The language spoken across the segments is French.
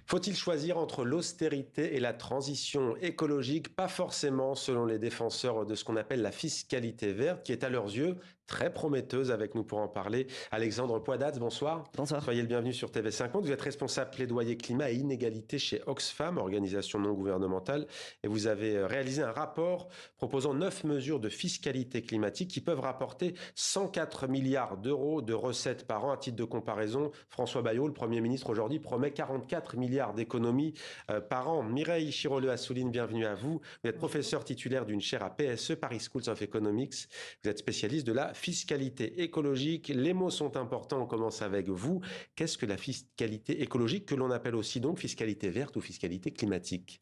Faut-il choisir entre l'austérité et la transition écologique? Pas forcément, selon les défenseurs de ce qu'on appelle la fiscalité verte, qui est à leurs yeux très prometteuse. Avec nous pour en parler, Alexandre Poidatz, bonsoir. Bonsoir. Soyez le bienvenu sur TV5 Monde. Vous êtes responsable plaidoyer climat et inégalité chez Oxfam, organisation non gouvernementale, et vous avez réalisé un rapport proposant 9 mesures de fiscalité climatique qui peuvent rapporter 104 milliards d'euros de recettes par an. À titre de comparaison, François Bayrou, le Premier ministre aujourd'hui, promet 44 milliards d'économies par an. Mireille Chirolleux-Assouline, bienvenue à vous. Vous êtes professeur titulaire d'une chaire à PSE, Paris Schools of Economics. Vous êtes spécialiste de la fiscalité écologique. Les mots sont importants, on commence avec vous. Qu'est-ce que la fiscalité écologique, que l'on appelle aussi donc fiscalité verte ou fiscalité climatique?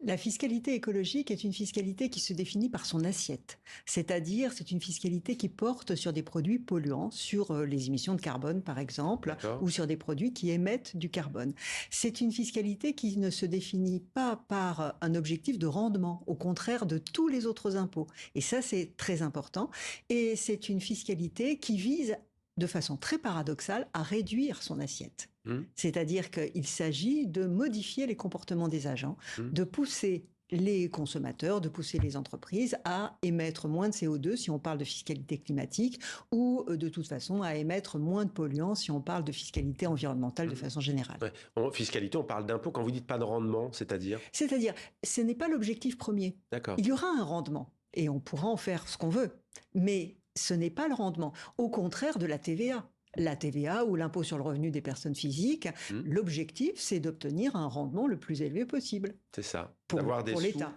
La fiscalité écologique est une fiscalité qui se définit par son assiette. C'est-à-dire, c'est une fiscalité qui porte sur des produits polluants, sur les émissions de carbone par exemple, ou sur des produits qui émettent du carbone. C'est une fiscalité qui ne se définit pas par un objectif de rendement, au contraire de tous les autres impôts. Et ça, c'est très important. Et c'est une fiscalité qui vise de façon très paradoxale, à réduire son assiette. C'est-à-dire qu'il s'agit de modifier les comportements des agents, de pousser les consommateurs, de pousser les entreprises à émettre moins de CO2 si on parle de fiscalité climatique, ou de toute façon à émettre moins de polluants si on parle de fiscalité environnementale de façon générale. Ouais. En fiscalité, on parle d'impôt quand vous dites pas de rendement, c'est-à-dire? C'est-à-dire, ce n'est pas l'objectif premier. D'accord. Il y aura un rendement, et on pourra en faire ce qu'on veut, mais ce n'est pas le rendement. Au contraire de la TVA. La TVA ou l'impôt sur le revenu des personnes physiques, l'objectif, c'est d'obtenir un rendement le plus élevé possible. C'est ça. D'avoir des sous. L'État.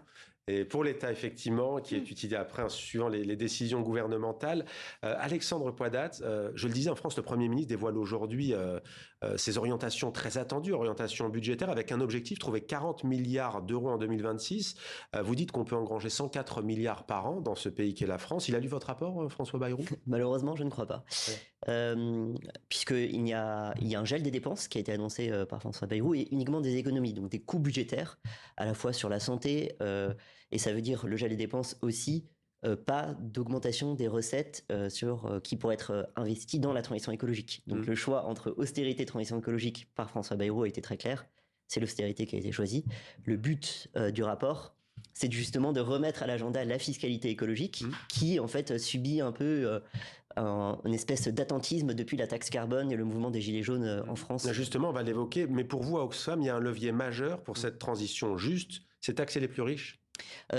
Et pour l'État, effectivement, qui est utilisé après, en suivant les décisions gouvernementales. Alexandre Poidatz, je le disais, en France, le Premier ministre dévoile aujourd'hui ses orientations très attendues, orientations budgétaires, avec un objectif, trouver 40 milliards d'euros en 2026. Vous dites qu'on peut engranger 104 milliards par an dans ce pays qu'est la France. Il a lu votre rapport, François Bayrou? Malheureusement, je ne crois pas. Ouais. Puisqu'il y a un gel des dépenses qui a été annoncé par François Bayrou et uniquement des économies, donc des coûts budgétaires, à la fois sur la santé, et ça veut dire le gel des dépenses aussi, pas d'augmentation des recettes qui pourraient être investies dans la transition écologique. Donc le choix entre austérité et transition écologique par François Bayrou a été très clair. C'est l'austérité qui a été choisie. Le but du rapport, c'est justement de remettre à l'agenda la fiscalité écologique qui, en fait, subit un peu une espèce d'attentisme depuis la taxe carbone et le mouvement des Gilets jaunes en France. Justement, on va l'évoquer, mais pour vous, à Oxfam, il y a un levier majeur pour cette transition juste, c'est taxer les plus riches?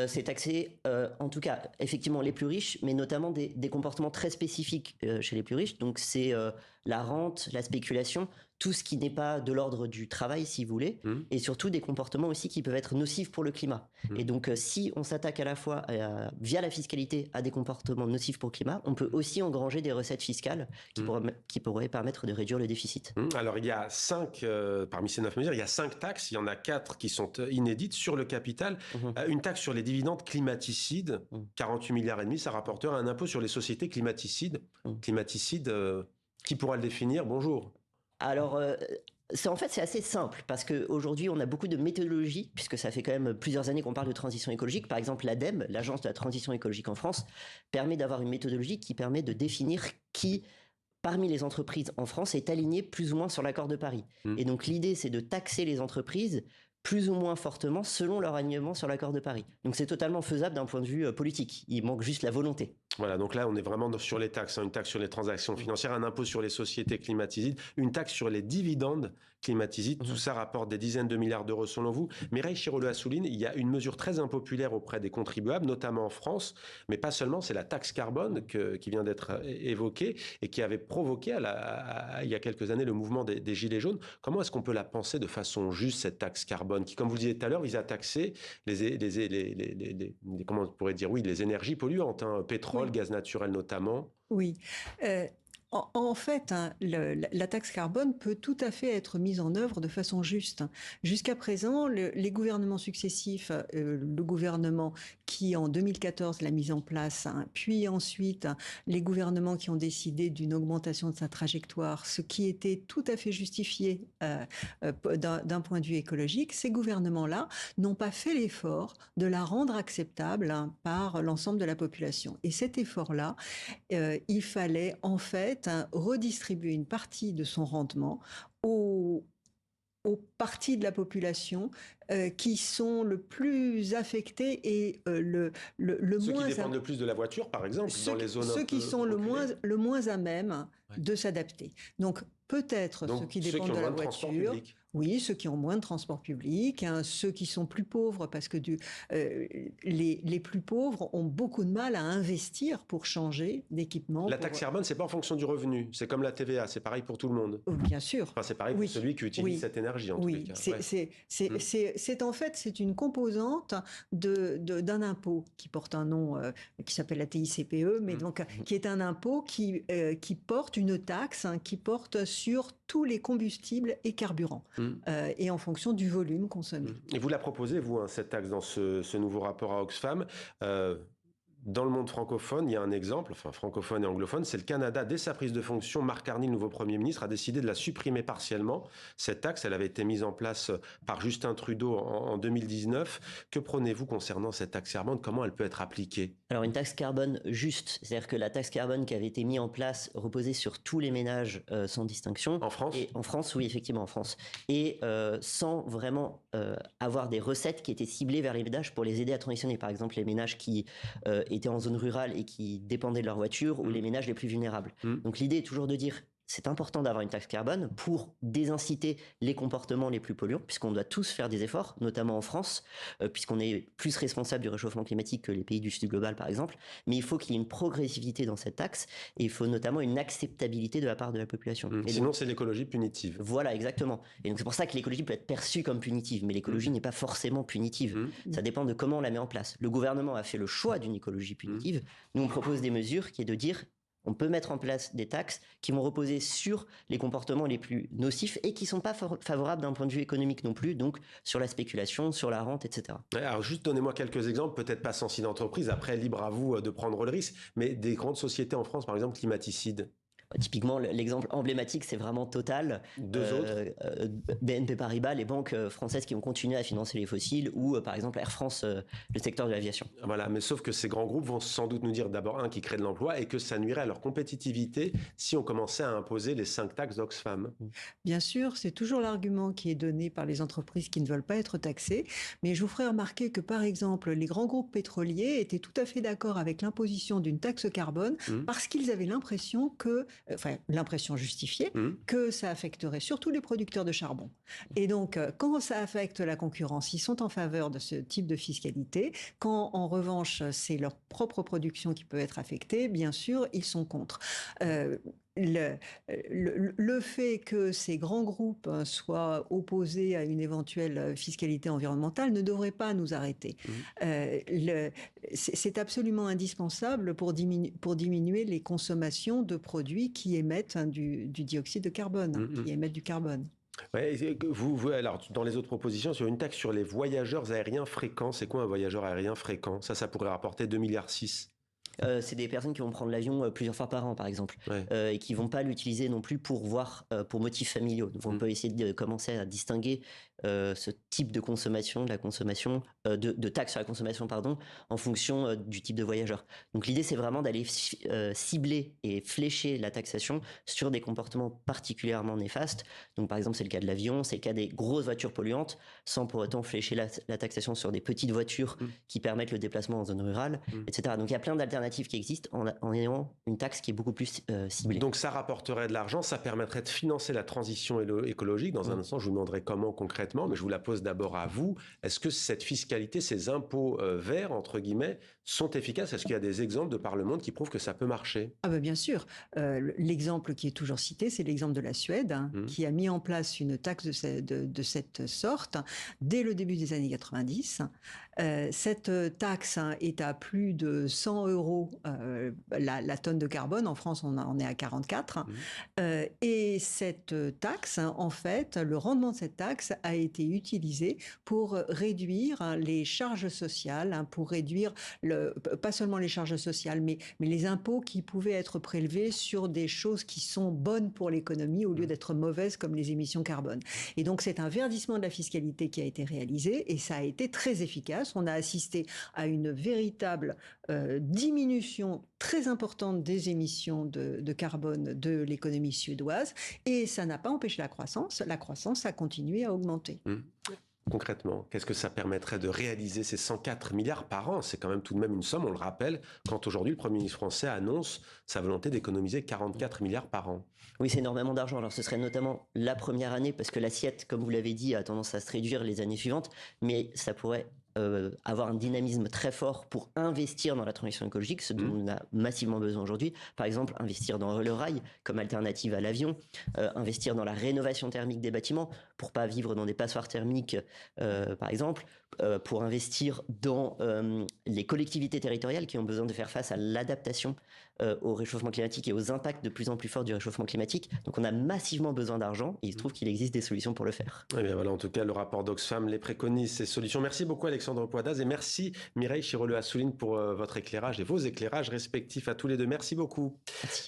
C'est taxer, en tout cas, effectivement, les plus riches, mais notamment des comportements très spécifiques chez les plus riches. Donc, c'est la rente, la spéculation, tout ce qui n'est pas de l'ordre du travail, si vous voulez, et surtout des comportements aussi qui peuvent être nocifs pour le climat. Et donc, si on s'attaque à la fois, via la fiscalité, à des comportements nocifs pour le climat, on peut aussi engranger des recettes fiscales qui pourraient permettre de réduire le déficit. Alors, il y a 5, parmi ces 9 mesures, il y a 5 taxes, il y en a 4 qui sont inédites sur le capital. Une taxe sur les dividendes climaticides, 48 milliards et demi, ça rapportera un impôt sur les sociétés climaticides. Climaticides, qui pourra le définir? Bonjour. Alors, c'est assez simple parce qu'aujourd'hui, on a beaucoup de méthodologies, puisque ça fait quand même plusieurs années qu'on parle de transition écologique. Par exemple, l'ADEME, l'Agence de la transition écologique en France, permet d'avoir une méthodologie qui permet de définir qui, parmi les entreprises en France, est aligné plus ou moins sur l'accord de Paris. Et donc, l'idée, c'est de taxer les entreprises plus ou moins fortement selon leur alignement sur l'accord de Paris. Donc, c'est totalement faisable d'un point de vue politique. Il manque juste la volonté. Voilà, donc là, on est vraiment sur les taxes, une taxe sur les transactions financières, un impôt sur les sociétés climaticides, une taxe sur les dividendes climaticides. Tout ça rapporte des dizaines de milliards d'euros selon vous. Mireille Chirolleux-Assouline, il y a une mesure très impopulaire auprès des contribuables, notamment en France, mais pas seulement, c'est la taxe carbone qui vient d'être évoquée et qui avait provoqué il y a quelques années le mouvement des Gilets jaunes. Comment est-ce qu'on peut la penser de façon juste, cette taxe carbone, qui, comme vous le disiez tout à l'heure, vise à taxer comment on pourrait dire, oui, les énergies polluantes, pétrole, gaz naturel notamment? Oui. En fait, la taxe carbone peut tout à fait être mise en œuvre de façon juste. Jusqu'à présent, les gouvernements successifs, le gouvernement qui en 2014 l'a mise en place, puis ensuite les gouvernements qui ont décidé d'une augmentation de sa trajectoire, ce qui était tout à fait justifié d'un point de vue écologique, ces gouvernements-là n'ont pas fait l'effort de la rendre acceptable par l'ensemble de la population. Et cet effort-là, il fallait en fait redistribuer une partie de son rendement aux aux parties de la population qui sont le plus affectées et le ceux moins... qui dépendent le plus de la voiture, par exemple, dans les zones ceux qui sont le moins à même ouais. de s'adapter. Donc, peut-être ceux qui dépendent de la voiture, oui, ceux qui ont moins de transport public, hein, ceux qui sont plus pauvres, parce que les plus pauvres ont beaucoup de mal à investir pour changer d'équipement. La taxe carbone, c'est pas en fonction du revenu, c'est comme la TVA, c'est pareil pour tout le monde. Bien sûr. Enfin, c'est pareil pour celui qui utilise cette énergie, en tous les cas. C'est en fait, c'est une composante d'un impôt qui porte un nom qui s'appelle la TICPE, mais donc qui est un impôt qui porte une taxe, hein, qui porte sur tous les combustibles et carburants, et en fonction du volume consommé. Et vous la proposez, vous, hein, cette taxe, dans ce nouveau rapport à Oxfam. Dans le monde francophone, il y a un exemple, enfin francophone et anglophone, c'est le Canada. Dès sa prise de fonction, Mark Carney, le nouveau Premier ministre, a décidé de la supprimer partiellement. Cette taxe, elle avait été mise en place par Justin Trudeau en 2019. Que prenez-vous concernant cette taxe carbone? Comment elle peut être appliquée? Alors une taxe carbone juste, c'est-à-dire que la taxe carbone qui avait été mise en place reposait sur tous les ménages sans distinction. En France? En France, oui, effectivement, en France. Et sans vraiment avoir des recettes qui étaient ciblées vers les ménages pour les aider à transitionner. Par exemple, les ménages qui étaient en zone rurale et qui dépendaient de leur voiture, ou les ménages les plus vulnérables. Donc l'idée est toujours de dire, c'est important d'avoir une taxe carbone pour désinciter les comportements les plus polluants, puisqu'on doit tous faire des efforts, notamment en France, puisqu'on est plus responsable du réchauffement climatique que les pays du Sud global, par exemple. Mais il faut qu'il y ait une progressivité dans cette taxe, et il faut notamment une acceptabilité de la part de la population. Sinon, c'est l'écologie punitive. Voilà, exactement. Et donc c'est pour ça que l'écologie peut être perçue comme punitive, mais l'écologie n'est pas forcément punitive. Ça dépend de comment on la met en place. Le gouvernement a fait le choix d'une écologie punitive. Nous, on propose des mesures qui est de dire, on peut mettre en place des taxes qui vont reposer sur les comportements les plus nocifs et qui ne sont pas favorables d'un point de vue économique non plus, donc sur la spéculation, sur la rente, etc. Alors juste donnez-moi quelques exemples, peut-être pas sans d'entreprise, après libre à vous de prendre le risque, mais des grandes sociétés en France, par exemple, climaticides. Typiquement, l'exemple emblématique, c'est vraiment Total. Deux autres BNP Paribas, les banques françaises qui ont continué à financer les fossiles, ou par exemple Air France, le secteur de l'aviation. Voilà, mais sauf que ces grands groupes vont sans doute nous dire d'abord, qu'ils créent de l'emploi et que ça nuirait à leur compétitivité si on commençait à imposer les 5 taxes d'Oxfam. Bien sûr, c'est toujours l'argument qui est donné par les entreprises qui ne veulent pas être taxées, mais je vous ferai remarquer que par exemple, les grands groupes pétroliers étaient tout à fait d'accord avec l'imposition d'une taxe carbone parce qu'ils avaient l'impression l'impression justifiée, que ça affecterait surtout les producteurs de charbon. Et donc, quand ça affecte la concurrence, ils sont en faveur de ce type de fiscalité. Quand, en revanche, c'est leur propre production qui peut être affectée, bien sûr, ils sont contre. Le fait que ces grands groupes soient opposés à une éventuelle fiscalité environnementale ne devrait pas nous arrêter. C'est absolument indispensable pour diminuer les consommations de produits qui émettent du dioxyde de carbone, qui émettent du carbone. Ouais, alors, dans les autres propositions, sur une taxe sur les voyageurs aériens fréquents, c'est quoi un voyageur aérien fréquent? Ça pourrait rapporter 2,6 milliards. C'est des personnes qui vont prendre l'avion plusieurs fois par an, par exemple, et qui vont pas l'utiliser non plus pour motifs familiaux. Donc on peut essayer de commencer à distinguer ce type de consommation, de taxe sur la consommation, en fonction du type de voyageur. Donc l'idée, c'est vraiment d'aller cibler et flécher la taxation sur des comportements particulièrement néfastes. Donc par exemple, c'est le cas de l'avion, c'est le cas des grosses voitures polluantes, sans pour autant flécher la taxation sur des petites voitures qui permettent le déplacement en zone rurale, etc. Donc il y a plein d'alternatives qui existent en ayant une taxe qui est beaucoup plus ciblée. Donc ça rapporterait de l'argent, ça permettrait de financer la transition écologique. Dans un instant, je vous demanderai comment concrètement, mais je vous la pose d'abord à vous. Est-ce que cette fiscalité, ces impôts verts, entre guillemets, sont efficaces? Est-ce qu'il y a des exemples de par le monde qui prouvent que ça peut marcher? Ah ben bien sûr. L'exemple qui est toujours cité, c'est l'exemple de la Suède, qui a mis en place une taxe de cette sorte dès le début des années 90. Cette taxe est à plus de 100 € la tonne de carbone. En France, on en est à 44. Et cette taxe, en fait, le rendement de cette taxe a été utilisé pour réduire les charges sociales, pour réduire pas seulement les charges sociales, mais les impôts qui pouvaient être prélevés sur des choses qui sont bonnes pour l'économie au lieu d'être mauvaises comme les émissions carbone. Et donc, c'est un verdissement de la fiscalité qui a été réalisé et ça a été très efficace. On a assisté à une véritable diminution diminution très importante des émissions de carbone de l'économie suédoise, et ça n'a pas empêché la croissance. La croissance a continué à augmenter. Concrètement, qu'est-ce que ça permettrait de réaliser ces 104 milliards par an? C'est quand même tout de même une somme, on le rappelle, quand aujourd'hui le Premier ministre français annonce sa volonté d'économiser 44 milliards par an. Oui, c'est énormément d'argent. Alors ce serait notamment la première année, parce que l'assiette, comme vous l'avez dit, a tendance à se réduire les années suivantes, mais ça pourrait avoir un dynamisme très fort pour investir dans la transition écologique, ce dont on a massivement besoin aujourd'hui. Par exemple, investir dans le rail comme alternative à l'avion, investir dans la rénovation thermique des bâtiments pour pas vivre dans des passoires thermiques, par exemple, pour investir dans les collectivités territoriales qui ont besoin de faire face à l'adaptation au réchauffement climatique et aux impacts de plus en plus forts du réchauffement climatique. Donc on a massivement besoin d'argent et il se trouve qu'il existe des solutions pour le faire. Et bien voilà, en tout cas, le rapport d'Oxfam les préconise, ces solutions. Merci beaucoup Alexandre Poydaz et merci Mireille Chiroleux-Assouline pour votre éclairage et vos éclairages respectifs à tous les deux. Merci beaucoup. Merci.